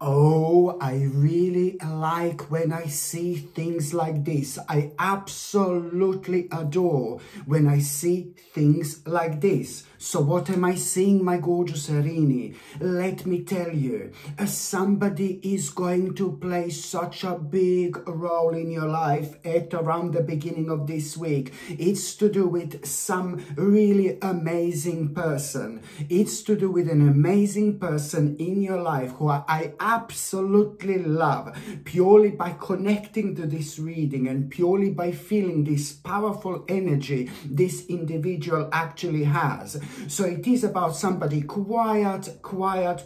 Oh, I really like when I see things like this. I absolutely adore when I see things like this. So what am I seeing, my gorgeous Arini? Let me tell you, somebody is going to play such a big role in your life at around the beginning of this week. It's to do with some really amazing person. It's to do with an amazing person in your life who I absolutely love, purely by connecting to this reading and purely by feeling this powerful energy this individual actually has. So it is about somebody quiet,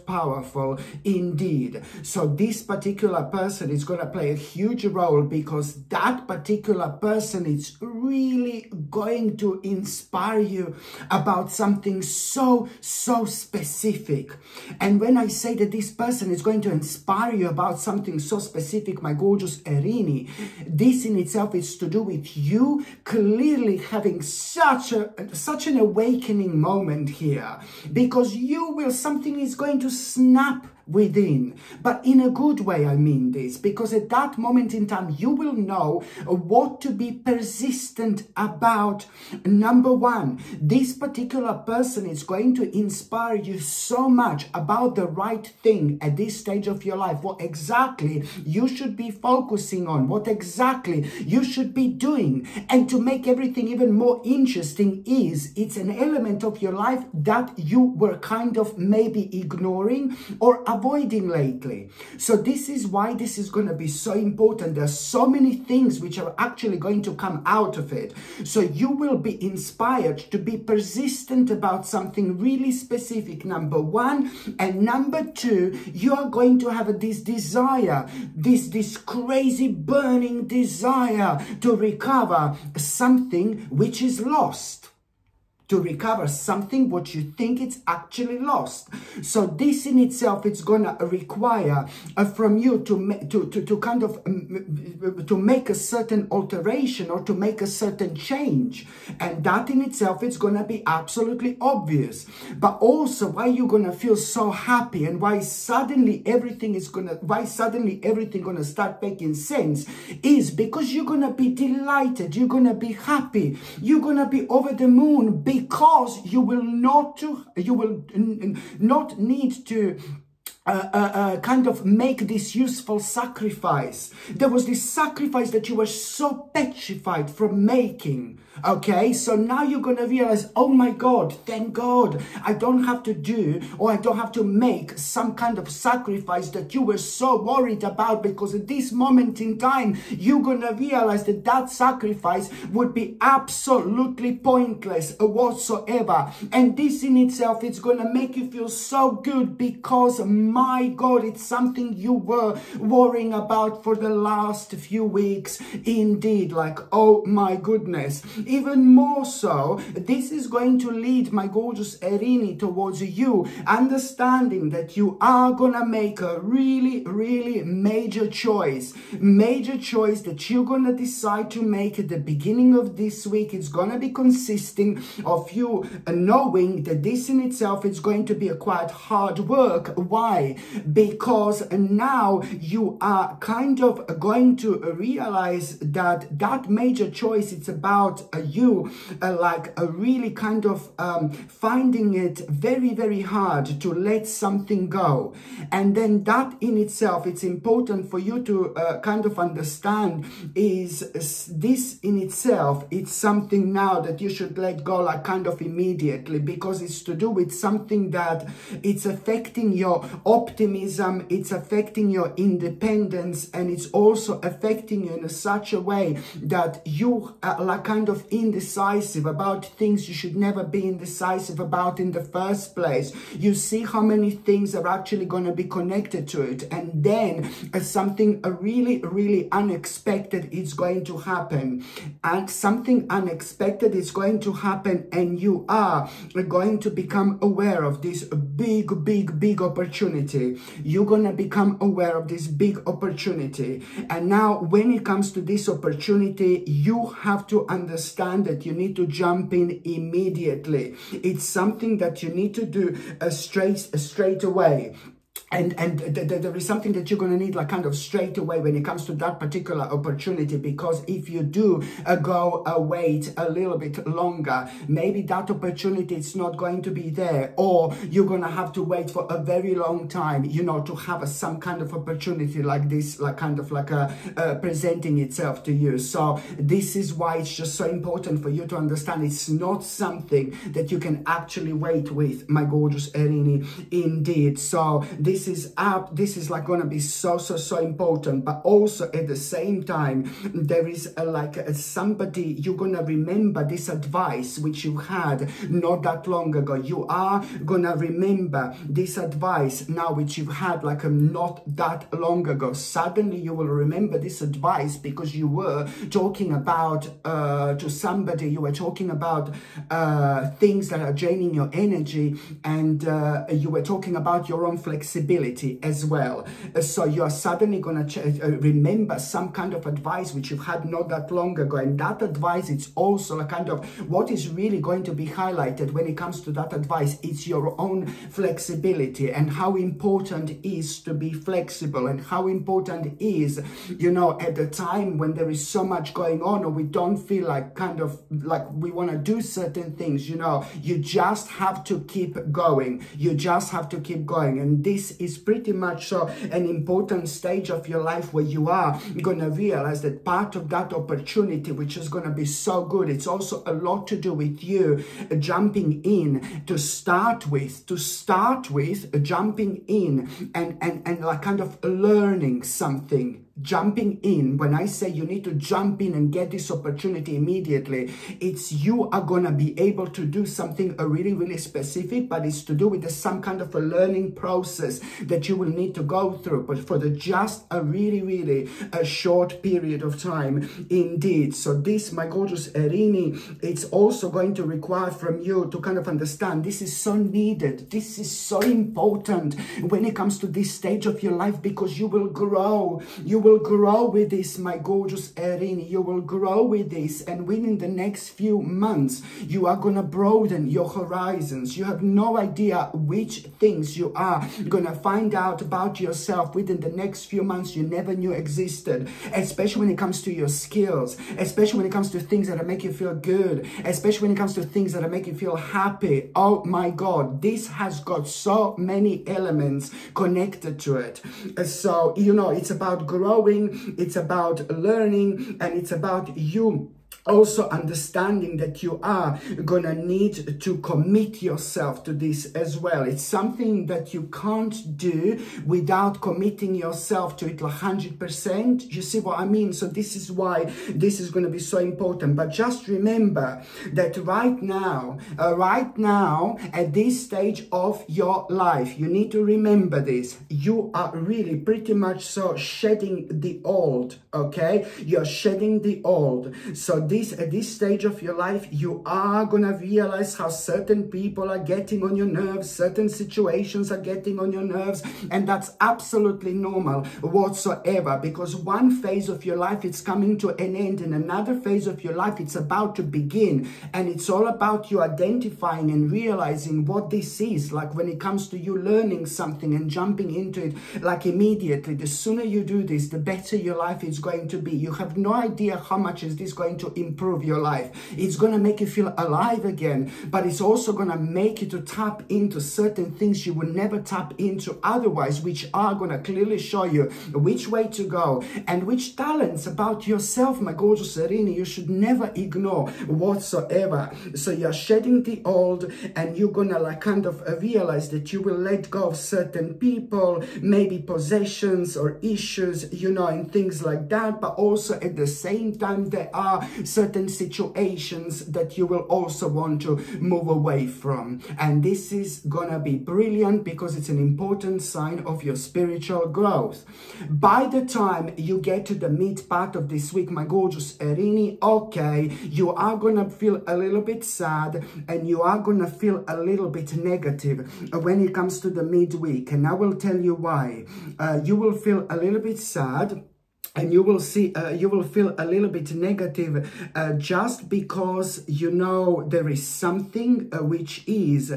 powerful indeed. So this particular person is going to play a huge role because that particular person is really going to inspire you about something so specific. And when I say that this person is going to inspire you about something so specific, my gorgeous Arini, this in itself is to do with you clearly having such an awakening moment here, because something is going to snap within, but in a good way. I mean this, because at that moment in time you will know what to be persistent about. Number one, this particular person is going to inspire you so much about the right thing at this stage of your life, what exactly you should be focusing on, what exactly you should be doing. And to make everything even more interesting it's an element of your life that you were kind of maybe ignoring or avoiding lately. So this is why this is going to be so important. There's so many things which are actually going to come out of it. So you will be inspired to be persistent about something really specific, number one. And number two, you are going to have this desire, this crazy burning desire to recover something which is lost. To recover something what you think it's actually lost. So this in itself, it's gonna require from you to kind of to make a certain alteration or to make a certain change, and that in itself it's gonna be absolutely obvious. But also, why you're gonna feel so happy and why suddenly everything gonna start making sense is because you're gonna be delighted, you're gonna be happy, you're gonna be over the moon, because you will not need to kind of make this useful sacrifice. There was this sacrifice that you were so petrified from making. Okay, so now you're going to realize, oh my God, thank God, I don't have to do, or I don't have to make some kind of sacrifice that you were so worried about, because at this moment in time, you're going to realize that that sacrifice would be absolutely pointless whatsoever. And this in itself, it's going to make you feel so good, because my God, it's something you were worrying about for the last few weeks. Indeed, like, oh my goodness. Even more so, this is going to lead, my gorgeous Arini, towards you understanding that you are gonna make a really major choice that you're gonna decide to make at the beginning of this week. It's gonna be consisting of you knowing that this in itself is going to be a quite hard work. Why? Because now you are kind of going to realize that that major choice, it's about you like really kind of finding it very hard to let something go. And then that in itself, it's important for you to kind of understand is this in itself, it's something now that you should let go like kind of immediately, because it's to do with something that it's affecting your optimism, it's affecting your independence, and it's also affecting you in such a way that you are like kind of indecisive about things you should never be indecisive about in the first place. You see how many things are actually going to be connected to it, and then something really unexpected is going to happen, and something unexpected is going to happen, and you are going to become aware of this big opportunity. You're going to become aware of this big opportunity, and now when it comes to this opportunity, you have to understand that you need to jump in immediately. It's something that you need to do straight away. there is something that you're going to need like kind of straight away when it comes to that particular opportunity, because if you do wait a little bit longer, maybe that opportunity is not going to be there, or you're going to have to wait for a very long time, you know, to have some kind of opportunity like this, like kind of like presenting itself to you. So this is why it's just so important for you to understand it's not something that you can actually wait with, my gorgeous Erini, indeed. So this is like going to be so important, but also at the same time there is somebody, you're going to remember this advice which you had not that long ago. You are going to remember this advice now which you've had like not that long ago. Suddenly you will remember this advice because you were talking about to somebody, you were talking about things that are draining your energy, and you were talking about your own flexibility as well. So you are suddenly going to remember some kind of advice which you've had not that long ago, and that advice, it's also a kind of what is really going to be highlighted when it comes to that advice. It's your own flexibility and how important it is to be flexible, and how important it is, you know, at the time when there is so much going on, or we don't feel like kind of like we want to do certain things, you know, you just have to keep going. You just have to keep going. And this is pretty much so an important stage of your life where you are going to realize that part of that opportunity, which is going to be so good, it's also a lot to do with you jumping in to start with, jumping in and like kind of learning something. Jumping in, when I say you need to jump in and get this opportunity immediately, it's you are gonna be able to do something really specific, but it's to do with some kind of a learning process that you will need to go through, but for just a really short period of time indeed. So this, my gorgeous Erini, it's also going to require from you to kind of understand this is so needed, this is so important when it comes to this stage of your life, because you will grow with this, my gorgeous Erini. You will grow with this, and within the next few months you are gonna broaden your horizons. You have no idea which things you are gonna find out about yourself within the next few months you never knew existed, especially when it comes to your skills, especially when it comes to things that make you feel good, especially when it comes to things that make you feel happy. Oh my God, this has got so many elements connected to it. So, you know, it's about growing, it's about learning, and it's about you also understanding that you are gonna need to commit yourself to this as well. It's something that you can't do without committing yourself to it 100%. You see what I mean? So this is why this is going to be so important. But just remember that right now, at this stage of your life, you need to remember this. You are really pretty much so shedding the old, okay? You're shedding the old. So at this stage of your life, you are gonna realize how certain people are getting on your nerves, certain situations are getting on your nerves, and that's absolutely normal whatsoever, because one phase of your life it's coming to an end, and another phase of your life it's about to begin, and it's all about you identifying and realizing what this is. Like when it comes to you learning something and jumping into it like immediately, the sooner you do this, the better your life is going to be. You have no idea how much is this going to improve your life. It's going to make you feel alive again, but it's also going to make you to tap into certain things you would never tap into otherwise, which are going to clearly show you which way to go and which talents about yourself, my gorgeous Erini, you should never ignore whatsoever. So you're shedding the old, and you're going to like kind of realize that you will let go of certain people, maybe possessions or issues, you know, and things like that. But also at the same time, there are certain situations that you will also want to move away from. And this is gonna be brilliant because it's an important sign of your spiritual growth. By the time you get to the mid part of this week, my gorgeous Erini, okay, you are gonna feel a little bit sad, and you are gonna feel a little bit negative when it comes to the midweek, and I will tell you why. You will feel a little bit sad And you will see, you will feel a little bit negative just because, you know, there is something which is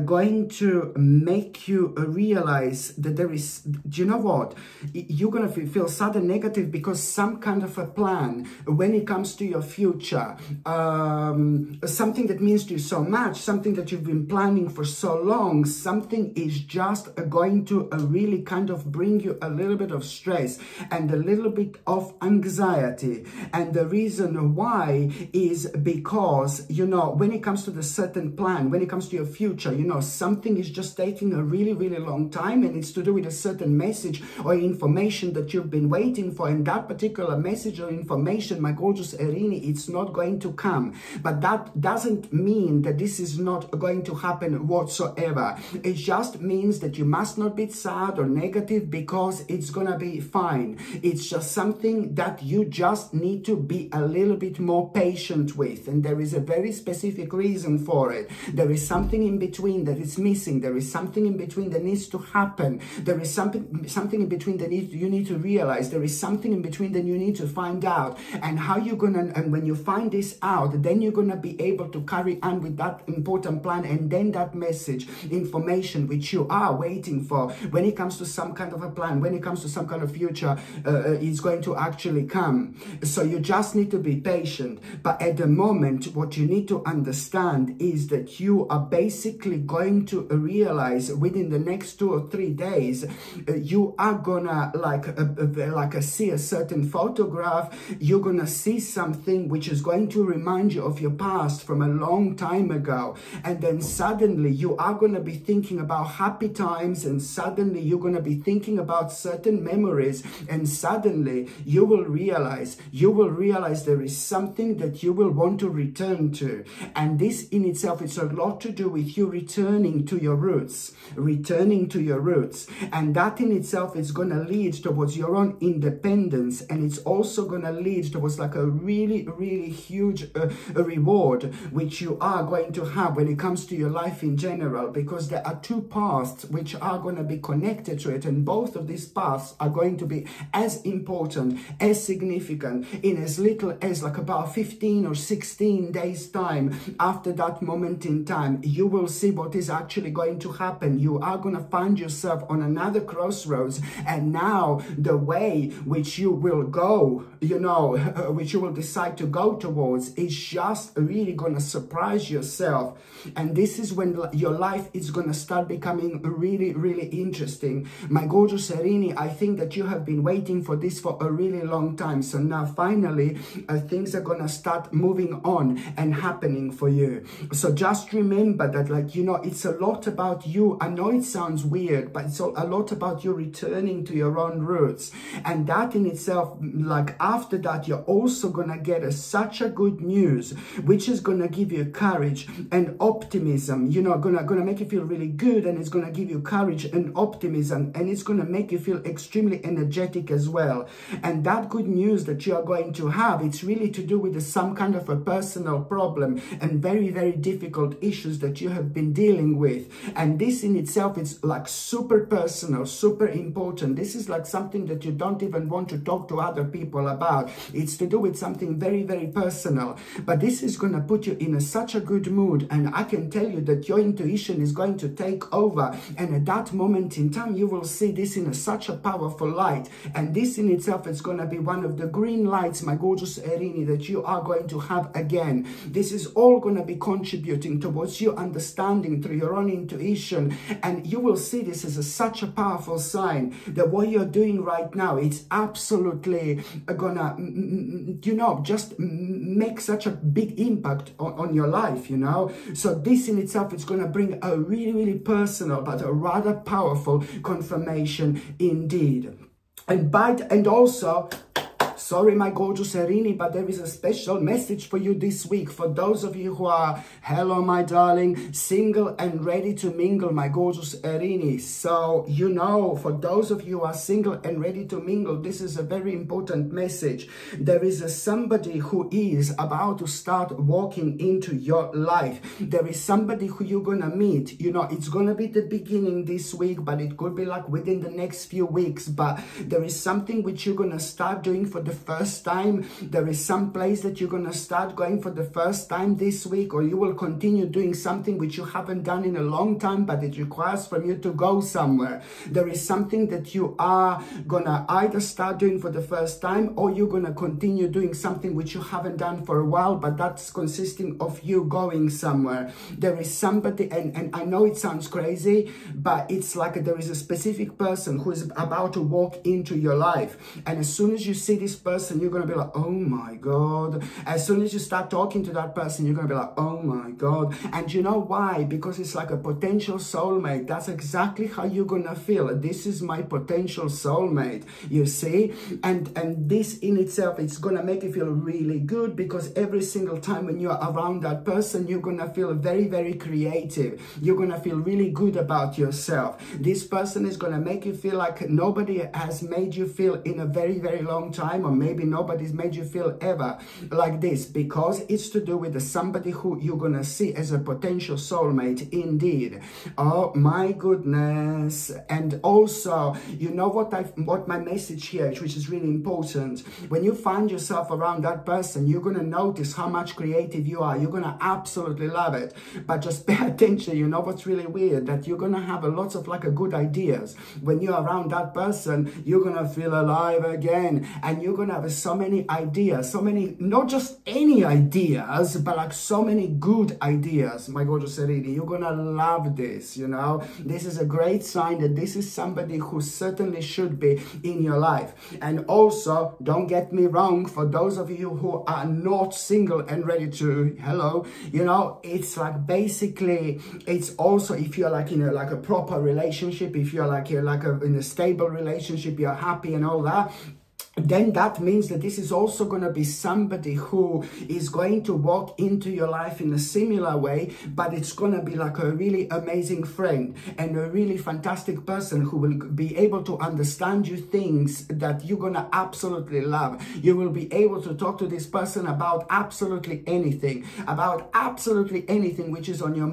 going to make you realize that there is, do you know what? You're going to feel sudden negative because some kind of a plan when it comes to your future, something that means to you so much, something that you've been planning for so long, something is just going to really kind of bring you a little bit of stress and a little bit of anxiety. And the reason why is because, you know, when it comes to the certain plan, when it comes to your future, you know, something is just taking a really, really long time, and it's to do with a certain message or information that you've been waiting for. And that particular message or information, my gorgeous Erini, it's not going to come. But that doesn't mean that this is not going to happen whatsoever. It just means that you must not be sad or negative, because it's gonna be fine. It's just something that you just need to be a little bit more patient with, and there is a very specific reason for it. There is something in between that is missing. There is something in between that needs to happen. There is something in between that you need to realize. There is something in between that you need to find out. And how you're gonna, and when you find this out, then you're gonna be able to carry on with that important plan, and then that message, information which you are waiting for, when it comes to some kind of a plan, when it comes to some kind of future, is going to actually come. So you just need to be patient. But at the moment, what you need to understand is that you are basically going to realize within the next 2 or 3 days, you are gonna see a certain photograph. You're gonna see something which is going to remind you of your past from a long time ago, and then suddenly you are gonna be thinking about happy times, and suddenly you're gonna be thinking about certain memories, and suddenly you will realize there is something that you will want to return to. And this in itself, it's a lot to do with you returning to your roots, and that in itself is going to lead towards your own independence, and it's also going to lead towards like a really, really huge reward which you are going to have when it comes to your life in general, because there are 2 paths which are going to be connected to it, and both of these paths are going to be as important, as significant, in as little as like about 15 or 16 days time. After that moment in time, you will see what is actually going to happen. You are going to find yourself on another crossroads, and now the way which you will go, you know, which you will decide to go towards, is just really going to surprise yourself. And this is when your life is going to start becoming really, really interesting. My gorgeous Erini, I think that you have been waiting for this for a really long time. So now finally things are going to start moving on and happening for you. So just remember that, like, you know, it's a lot about you. I know it sounds weird, but it's a lot about you returning to your own roots. And that in itself, like after that, you're also going to get such a good news, which is going to give you courage and optimism, you know, gonna make you feel really good, and it's going to give you courage and optimism, and it's going to make you feel extremely energetic as well. And that good news that you are going to have, it's really to do with some kind of a personal problem and very, very difficult issues that you have been dealing with. And this in itself is like super personal, super important. This is like something that you don't even want to talk to other people about. It's to do with something very, very personal. But this is going to put you in such a good mood, and I can tell you that your intuition is going to take over, and at that moment in time you will see this in such a powerful light. And this in itself is going to be one of the green lights, my gorgeous Erini, that you are going to have again. This is all going to be contributing towards you understanding through your own intuition, and you will see this as such a powerful sign that what you're doing right now, it's absolutely gonna, you know, just make such a big impact on your life, you know. So this in itself is going to bring a really, really personal but a rather powerful confirmation indeed. And also Sorry, my gorgeous Aries, but there is a special message for you this week. For those of you who are, hello, my darling, single and ready to mingle, my gorgeous Aries. So, you know, for those of you who are single and ready to mingle, this is a very important message. There is somebody who is about to start walking into your life. There is somebody who you're going to meet. You know, it's going to be the beginning this week, but it could be like within the next few weeks. But there is something which you're going to start doing for the first time. There is some place that you're going to start going for the first time this week, or you will continue doing something which you haven't done in a long time, but it requires from you to go somewhere. There is something that you are going to either start doing for the first time, or you're going to continue doing something which you haven't done for a while, but that's consisting of you going somewhere. There is somebody, and I know it sounds crazy, but it's like there is a specific person who is about to walk into your life. And as soon as you see this person, you're going to be like, oh my God. As soon as you start talking to that person, you're going to be like, oh my God. And you know why? Because it's like a potential soulmate. That's exactly how you're going to feel. This is my potential soulmate, you see? And this in itself, it's going to make you feel really good, because every single time when you're around that person, you're going to feel very, very creative. You're going to feel really good about yourself. This person is going to make you feel like nobody has made you feel in a very, very long time, or maybe nobody's made you feel ever like this, because it's to do with somebody who you're going to see as a potential soulmate indeed. Oh my goodness. And also, you know what my message here, which is really important, when you find yourself around that person, you're going to notice how much creative you are. You're going to absolutely love it. But just pay attention. You know what's really weird? That you're going to have a lot of good ideas. When you're around that person, you're going to feel alive again. And you're going to have so many ideas, so many, not just any ideas, but like so many good ideas, my gorgeous Aries. You're going to love this, you know. This is a great sign that this is somebody who certainly should be in your life. And also, don't get me wrong, for those of you who are not single and ready to, hello, you know, it's like basically, it's also, if you're like in a proper relationship, if you're like in a stable relationship, you're happy and all that, then that means that this is also going to be somebody who is going to walk into your life in a similar way, but it's going to be like a really amazing friend and a really fantastic person who will be able to understand you things that you're going to absolutely love. You will be able to talk to this person about absolutely anything which is on your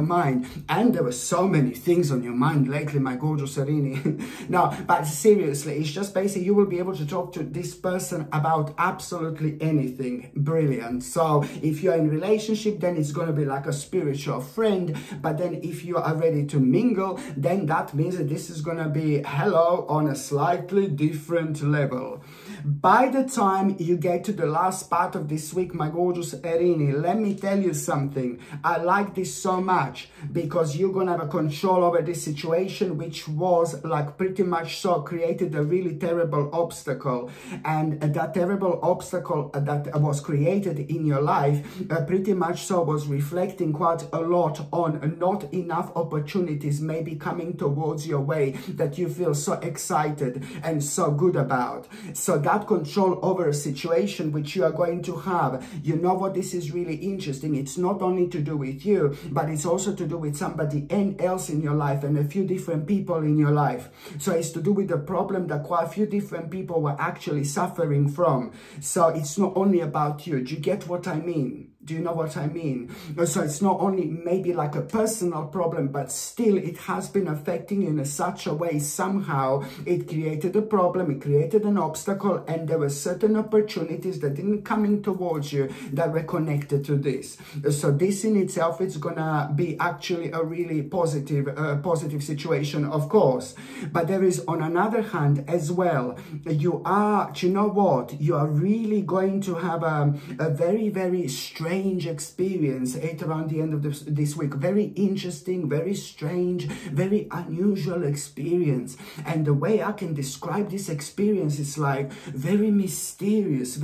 mind. And there were so many things on your mind lately, my gorgeous Aries. No, but seriously, it's just basically you will be able to talk to this person about absolutely anything. Brilliant. So if you're in a relationship, then it's going to be like a spiritual friend. But then if you are ready to mingle, then that means that this is going to be hello on a slightly different level. By the time you get to the last part of this week, my gorgeous Aries, let me tell you something. I like this so much, because you're going to have a control over this situation, which was like pretty much so created a really terrible obstacle. And that terrible obstacle that was created in your life pretty much so was reflecting quite a lot on not enough opportunities maybe coming towards your way that you feel so excited and so good about. So that control over a situation which you are going to have, you know what, this is really interesting. It's not only to do with you, but it's also to do with somebody else in your life and a few different people in your life. So it's to do with the problem that quite a few different people were actually suffering from. So it's not only about you. Do you get what I mean? Do you know what I mean? So it's not only maybe like a personal problem, but still it has been affecting you in such a way. Somehow it created a problem, it created an obstacle, and there were certain opportunities that didn't come in towards you that were connected to this. So this in itself is gonna be actually a really positive situation, of course. But there is, on another hand as well, you know what? You are really going to have a very, very stressful strange experience at around the end of this week. Very interesting, very strange, very unusual experience. And the way I can describe this experience is like very mysterious,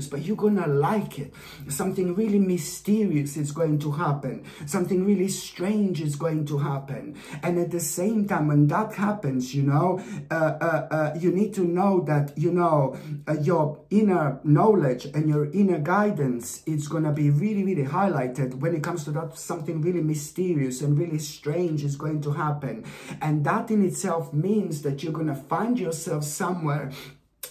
but you're gonna like it. Something really mysterious is going to happen. Something really strange is going to happen. And at the same time, when that happens, you know, you need to know that, you know, your inner knowledge and your inner guidance, it's going to be really, really highlighted when it comes to that. Something really mysterious and really strange is going to happen. And that in itself means that you're going to find yourself somewhere.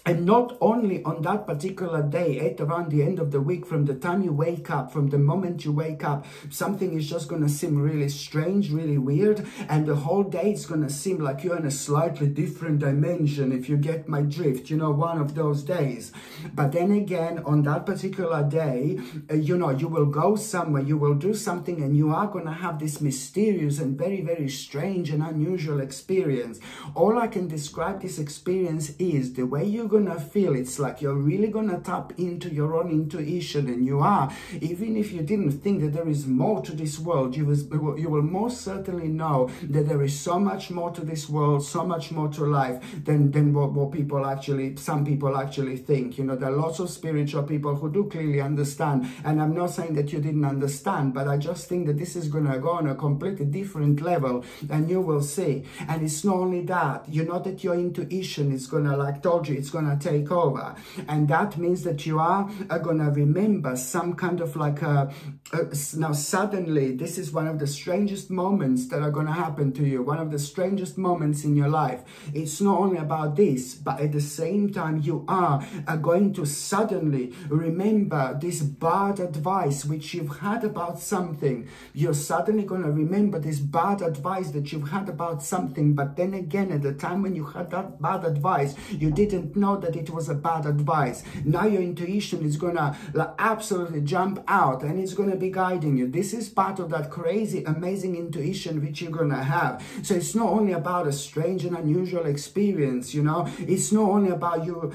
And not only on that particular day, at around the end of the week, from the time you wake up, from the moment you wake up, something is just going to seem really strange, really weird. And the whole day it's going to seem like you're in a slightly different dimension, if you get my drift, you know, one of those days. But then again, on that particular day, you know, you will go somewhere, you will do something, and you are going to have this mysterious and very, very strange and unusual experience. All I can describe this experience is the way you're going to feel. It's like you're really going to tap into your own intuition, and you are, even if you didn't think that there is more to this world, you will most certainly know that there is so much more to this world, so much more to life than what people actually, some people actually think. You know, there are lots of spiritual people who do clearly understand, and I'm not saying that you didn't understand, but I just think that this is going to go on a completely different level, and you will see. And it's not only that, you know, that your intuition is going to, like told you, it's going to take over. And that means that you are going to remember some kind of like now suddenly, this is one of the strangest moments that are going to happen to you, one of the strangest moments in your life. It's not only about this, but at the same time you are going to suddenly remember this bad advice which you've had about something. You're suddenly going to remember this bad advice that you've had about something, but then again, at the time when you had that bad advice, you didn't know that it was a bad advice. Now your intuition is going to like absolutely jump out, and it's going to be guiding you. This is part of that crazy, amazing intuition which you're going to have. So it's not only about a strange and unusual experience, you know, it's not only about you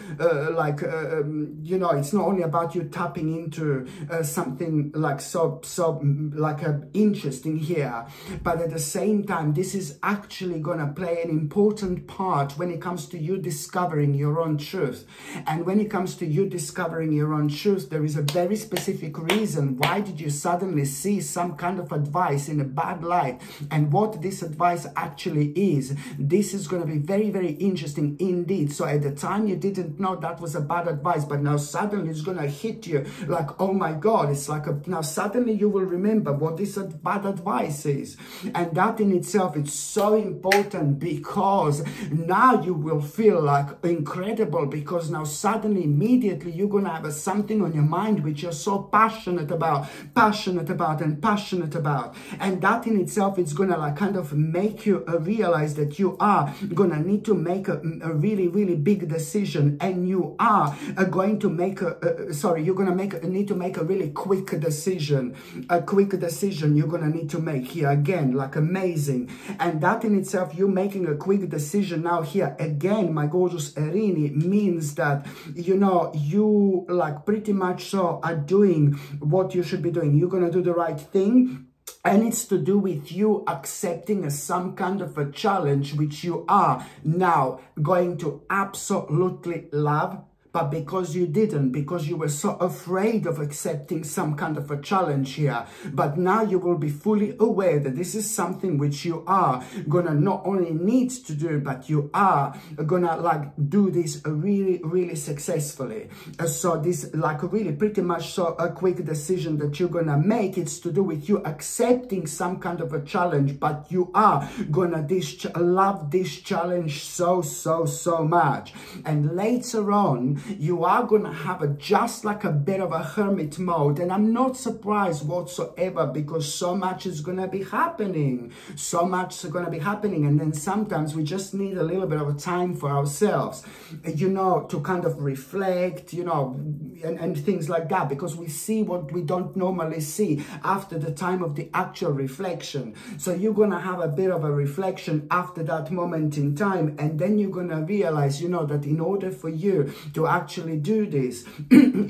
you know, it's not only about you tapping into something like so interesting here, but at the same time, this is actually going to play an important part when it comes to you discovering your own truth. And when it comes to you discovering your own truth, there is a very specific reason. Why did you suddenly see some kind of advice in a bad light, and what this advice actually is? This is going to be very, very interesting indeed. So at the time you didn't know that was a bad advice, but now suddenly it's going to hit you like, oh my God, it's like now suddenly you will remember what this bad advice is. And that in itself, it's so important, because now you will feel like incredible, because now suddenly immediately you're going to have something on your mind which you're so passionate about, and that in itself is going to like kind of make you realize that you are going to need to make a really, really big decision, and you are going to make you're going to need to make a really quick decision. A quick decision you're going to need to make here again, like amazing. And that in itself, you making a quick decision now here again, my gorgeous Erini, means that, you know, you like pretty much so are doing what you should be doing. You're going to do the right thing. And it's to do with you accepting some kind of a challenge which you are now going to absolutely love. But because you didn't, because you were so afraid of accepting some kind of a challenge here, but now you will be fully aware that this is something which you are gonna not only need to do, but you are gonna like do this really, really successfully. So this like really pretty much so a quick decision that you're gonna make. It's to do with you accepting some kind of a challenge, but you are gonna love this challenge so much. And later on, you are going to have just like a bit of a hermit mode. And I'm not surprised whatsoever, because so much is going to be happening. So much is going to be happening. And then sometimes we just need a little bit of time for ourselves, you know, to kind of reflect, you know, and things like that, because we see what we don't normally see after the time of the actual reflection. So you're going to have a bit of a reflection after that moment in time. And then you're going to realize, you know, that in order for you to actually do this,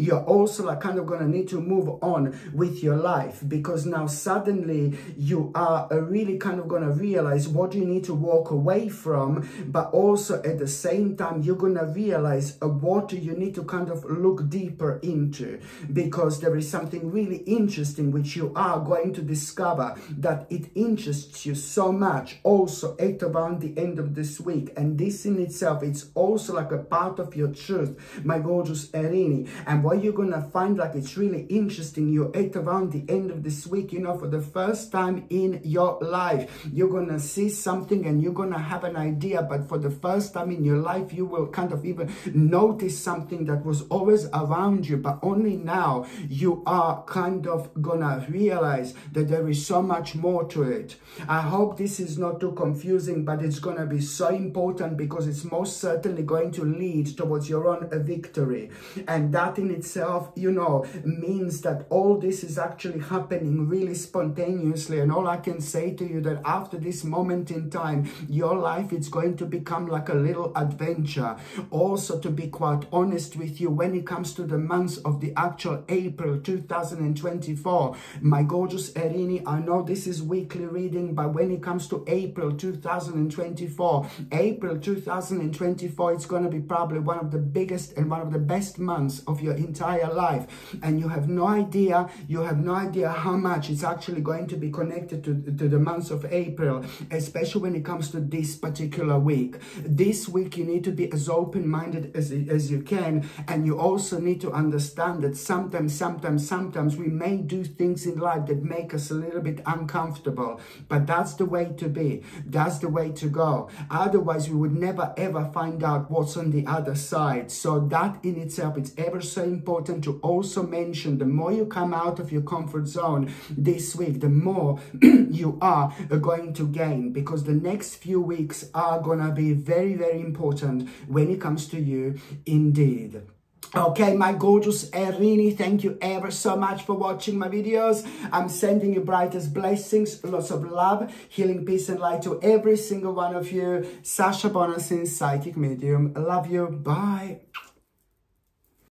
you're also like kind of going to need to move on with your life, because now suddenly you are really kind of going to realize what you need to walk away from, but also at the same time you're going to realize what you need to kind of look deeper into, because there is something really interesting which you are going to discover that it interests you so much also at around the end of this week. And this in itself, it's also like a part of your truth, my gorgeous Aries. And what you're gonna find like it's really interesting, you're at around the end of this week, you know, for the first time in your life, you're gonna see something and you're gonna have an idea, but for the first time in your life, you will kind of even notice something that was always around you, but only now you are kind of gonna realize that there is so much more to it. I hope this is not too confusing, but it's gonna be so important, because it's most certainly going to lead towards your own victory. And that in itself, you know, means that all this is actually happening really spontaneously. And all I can say to you that after this moment in time, your life is going to become like a little adventure. Also, to be quite honest with you, when it comes to the months of the actual April 2024, my gorgeous Aries, I know this is weekly reading, but when it comes to April 2024, April 2024, it's going to be probably one of the biggest and one of the best months of your entire life. And you have no idea how much it's actually going to be connected to the months of April, especially when it comes to this particular week. This week, you need to be as open-minded as you can. And you also need to understand that sometimes we may do things in life that make us a little bit uncomfortable, but that's the way to be. That's the way to go. Otherwise, we would never ever find out what's on the other side. So that in itself, it's ever so important to also mention, the more you come out of your comfort zone this week, the more you are going to gain, because the next few weeks are gonna be very, very important when it comes to you indeed. Okay, my gorgeous Aries, thank you ever so much for watching my videos. I'm sending you brightest blessings, lots of love, healing, peace and light to every single one of you. Sasha Bonasin, Psychic Medium. Love you. Bye.